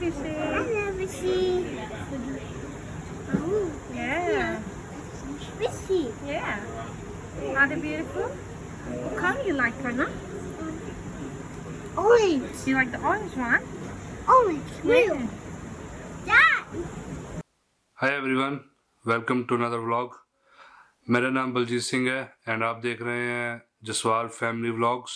fishes. Hello, fishy. Oh, Yeah. fishy. Yeah. Are they beautiful? What color you like, Karna? Orange. You like the orange one? Orange. Blue. Yeah. Dad. Hi everyone, welcome to another vlog. मेरा नाम बलजीत सिंह है and आप देख रहे हैं Jaswal family vlogs.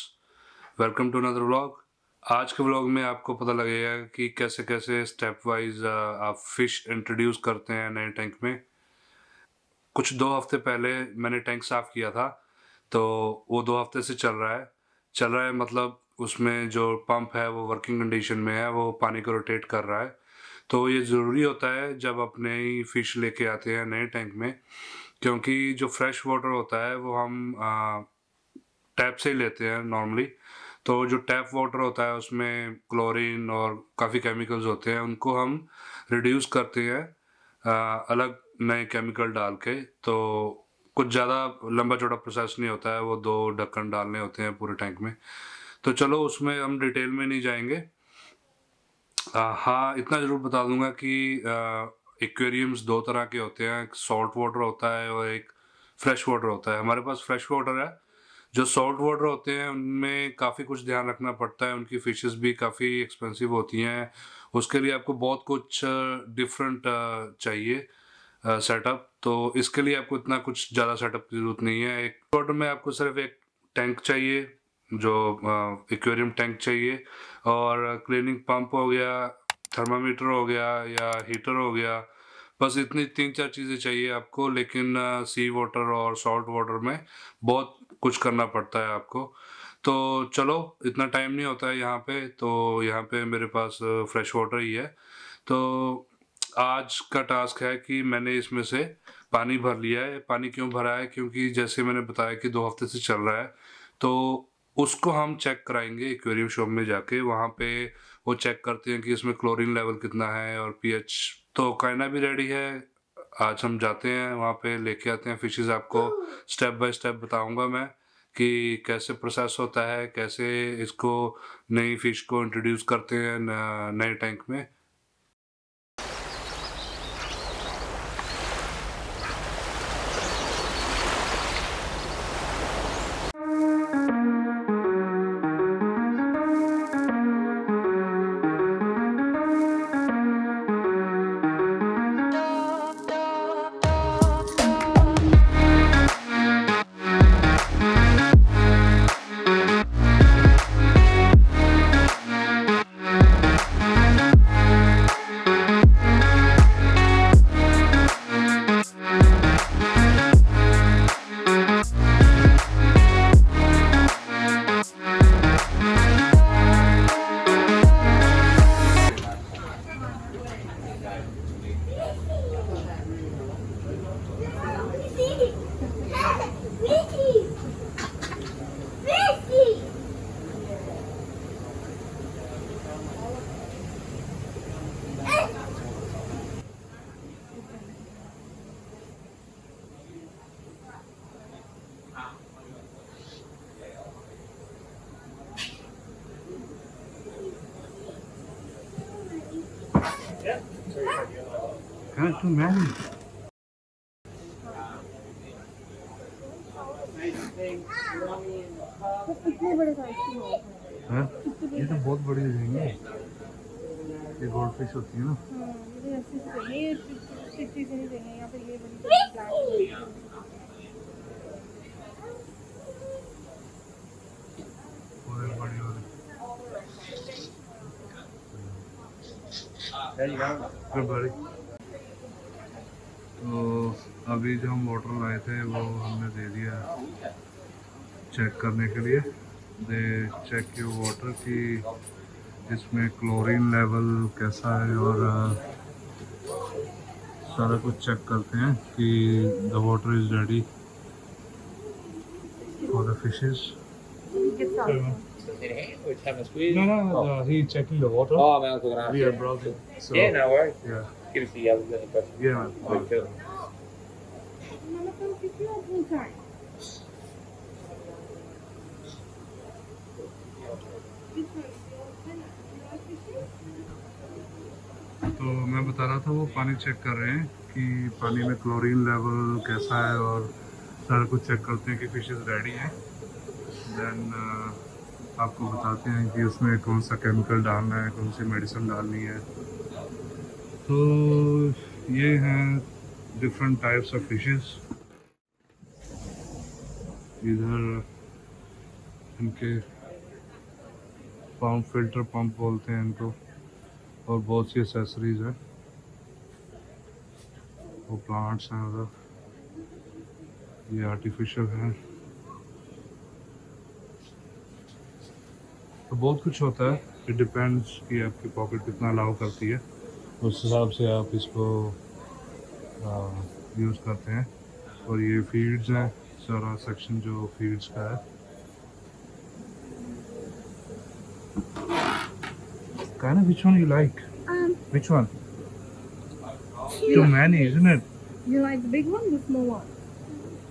Welcome to another vlog. आज के vlog में आपको पता लगेगा कि कैसे कैसे स्टेप वाइज आप फिश इंट्रोड्यूस करते हैं नए टैंक में। कुछ 2 हफ्ते पहले मैंने टैंक साफ़ किया था, तो वो 2 हफ्ते से चल रहा है मतलब उसमें जो पंप है वो वर्किंग कंडीशन में है, वो पानी को रोटेट कर रहा है। तो ये ज़रूरी होता है जब अपने ही फ़िश लेके आते हैं नए टैंक में, क्योंकि जो फ्रेश वाटर होता है वो हम टैप से ही लेते हैं नॉर्मली। तो जो टैप वाटर होता है उसमें क्लोरीन और काफ़ी केमिकल्स होते हैं, उनको हम रिड्यूस करते हैं अलग नए केमिकल डाल के। तो कुछ ज़्यादा लंबा चौड़ा प्रोसेस नहीं होता है, वो 2 ढक्कन डालने होते हैं पूरे टैंक में। तो चलो उसमें हम डिटेल में नहीं जाएंगे। हाँ, इतना ज़रूर बता दूंगा कि एक्वेरियम्स 2 तरह के होते हैं, एक सॉल्ट वाटर होता है और एक फ्रेश वाटर होता है। हमारे पास फ्रेश वाटर है। जो सॉल्ट वाटर होते हैं उनमें काफ़ी कुछ ध्यान रखना पड़ता है, उनकी फ़िशेस भी काफ़ी एक्सपेंसिव होती हैं। उसके लिए आपको बहुत कुछ डिफरेंट चाहिए सेटअप। तो इसके लिए आपको इतना कुछ ज़्यादा सेटअप की ज़रूरत नहीं है। एक वाटर में आपको सिर्फ एक टैंक चाहिए, जो एक्वेरियम टैंक चाहिए, और क्लीनिंग पंप हो गया, थर्मामीटर हो गया या हीटर हो गया। बस इतनी 3-4 चीज़ें चाहिए आपको। लेकिन सी वाटर और सॉल्ट वाटर में बहुत कुछ करना पड़ता है आपको। तो चलो, इतना टाइम नहीं होता है यहाँ पे, तो यहाँ पे मेरे पास फ्रेश वाटर ही है। तो आज का टास्क है कि मैंने इसमें से पानी भर लिया है। पानी क्यों भरा है? क्योंकि जैसे मैंने बताया कि 2 हफ्ते से चल रहा है, तो उसको हम चेक कराएंगे एक्वेरियम शॉप में जाके। वहाँ पे वो चेक करते हैं कि इसमें क्लोरीन लेवल कितना है और पीएच। तो काइना भी रेडी है, आज हम जाते हैं वहाँ पे, लेके आते हैं फिशेस। आपको स्टेप बाय स्टेप बताऊंगा मैं कि कैसे प्रोसेस होता है, कैसे इसको नई फिश को इंट्रोड्यूस करते हैं नए टैंक में। Too many. कितने बड़े साइज की हो? ये तो बहुत बड़ी हो जाएंगी। ये गोल्ड फिश होती है ना। ये ऐसी से देंगे, ये 60 से नहीं देंगे, या फिर ये बड़ी ब्लैक। और बड़ी वाली। बड़ी। तो अभी जो हम वाटर लाए थे वो हमने दे दिया चेक करने के लिए। दे चेक योर वाटर कि इसमें क्लोरीन लेवल कैसा है, और सारा कुछ चेक करते हैं कि the water is ready for the fishes. No, he's checking the water. Oh, man, looking out. We are browsing. So, Yeah, no worries. yeah, Good to see you. I was any questions. yeah, man. Good, good. Mama, come pick you up one time. This one, you like fishes? बता रहा था वो पानी check कर रहे हैं कि पानी में क्लोरीन लेवल कैसा है और सारा कुछ चेक करते हैं कि फिशेस रेडी हैं। देन आपको बताते हैं कि उसमें कौन सा केमिकल डालना है, कौन सी मेडिसिन डालनी है। तो ये हैं डिफरेंट टाइप्स ऑफ फिशेस। इधर इनके पंप, फिल्टर पंप बोलते हैं इनको, और बहुत सी एसेसरीज हैं। वो प्लांट्स हैं उधर, ये आर्टिफिशियल हैं। तो बहुत कुछ होता है, इट डिपेंड्स कि आपकी पॉकेट कितना अलाउ करती है, उस हिसाब से आप इसको यूज़ करते हैं। और ये फीड्स हैं, सारा सेक्शन जो फीड्स का है। Kind of, which one you like? Which one? Too many, isn't it? You like the big one or the small one?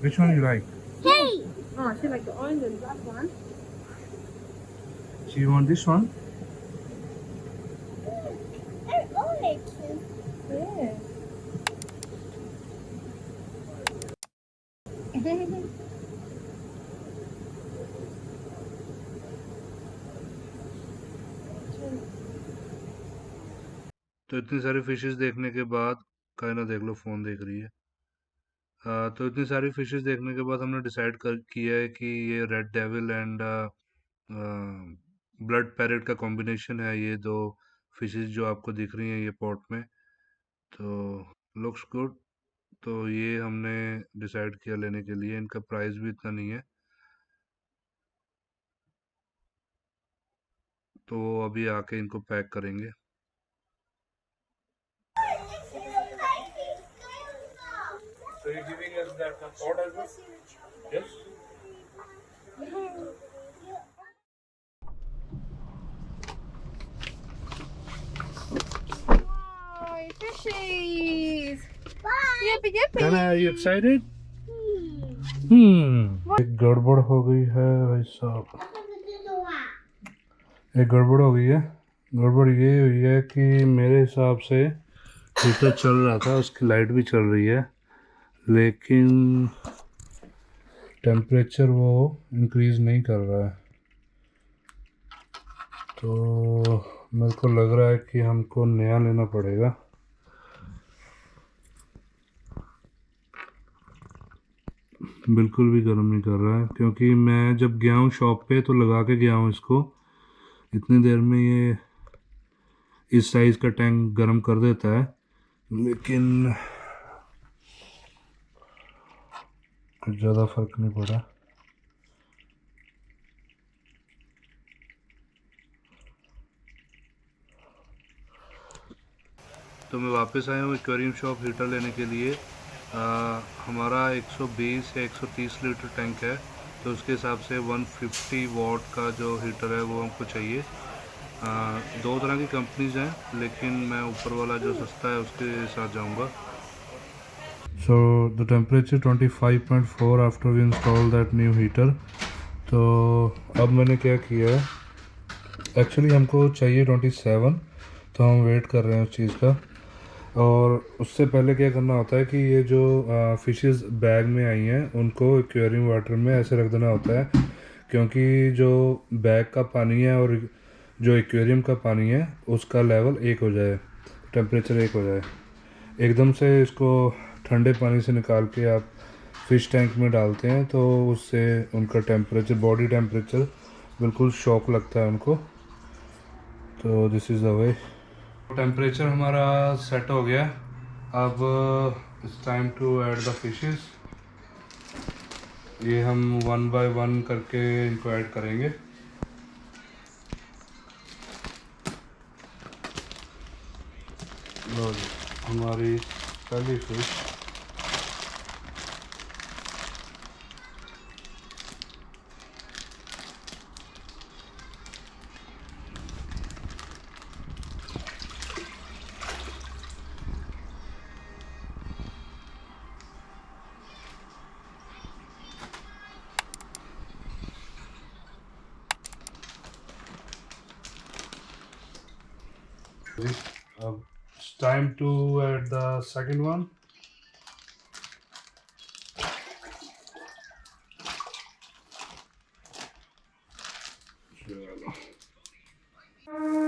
Which one you like? Hey! Oh, she like the orange and black one. So you want this one? They're orange. Yeah. तो इतनी सारी fishes देखने के बाद, कायना देख लो phone देख रही है। तो इतनी सारी फिशेस देखने के बाद हमने डिसाइड कर किया है कि ये red devil and blood parrot का कॉम्बिनेशन है, ये दो फिशेस जो आपको दिख रही हैं ये पॉट में। तो लुक्स गुड। तो ये हमने डिसाइड किया लेने के लिए। इनका प्राइस भी इतना नहीं है। तो अभी आके इनको पैक करेंगे। So you're giving us that support as well? Yes. Hi, fishies! Bye! Yippee yippee! Kana, are you excited? एक गड़बड़ हो गई है भाई साहब। एक गड़बड़ हो गई है। गड़बड़ ये हुई है कि मेरे हिसाब से हीटर चल रहा था, उसकी लाइट भी चल रही है, लेकिन टेम्परेचर वो इंक्रीज़ नहीं कर रहा है। तो मेरे को लग रहा है कि हमको नया लेना पड़ेगा। बिल्कुल भी गर्म नहीं कर रहा है, क्योंकि मैं जब गया हूँ शॉप पे तो लगा के गया हूँ इसको, इतनी देर में ये इस साइज़ का टैंक गर्म कर देता है, लेकिन कुछ ज़्यादा फ़र्क नहीं पड़ा। तो मैं वापस आया हूँ एक्वेरियम शॉप हीटर लेने के लिए। हमारा 120 या 130 लीटर टैंक है, तो उसके हिसाब से 150 वॉट का जो हीटर है वो हमको चाहिए। दो तरह की कंपनीज हैं, लेकिन मैं ऊपर वाला जो सस्ता है उसके साथ जाऊंगा। So the temperature 25.4 after we install that new heater. तो अब मैंने क्या किया है, एक्चुअली हमको चाहिए 27, तो हम वेट कर रहे हैं उस चीज़ का। और उससे पहले क्या करना होता है कि ये जो फिशेस बैग में आई हैं उनको एक्वेरियम वाटर में ऐसे रख देना होता है, क्योंकि जो बैग का पानी है और जो एक्वेरियम का पानी है उसका लेवल एक हो जाए, टेम्परेचर एक हो जाए। एकदम से इसको ठंडे पानी से निकाल के आप फ़िश टैंक में डालते हैं तो उससे उनका टेम्परेचर, बॉडी टेम्परेचर बिल्कुल शॉक लगता है उनको। तो this is the way. Temperature हमारा सेट हो गया। अब it's time to add the fishes. ये हम 1 बाय 1 करके इनको ऐड करेंगे। लो जी, हमारी पहली फिश। अब time to add the second one. चलो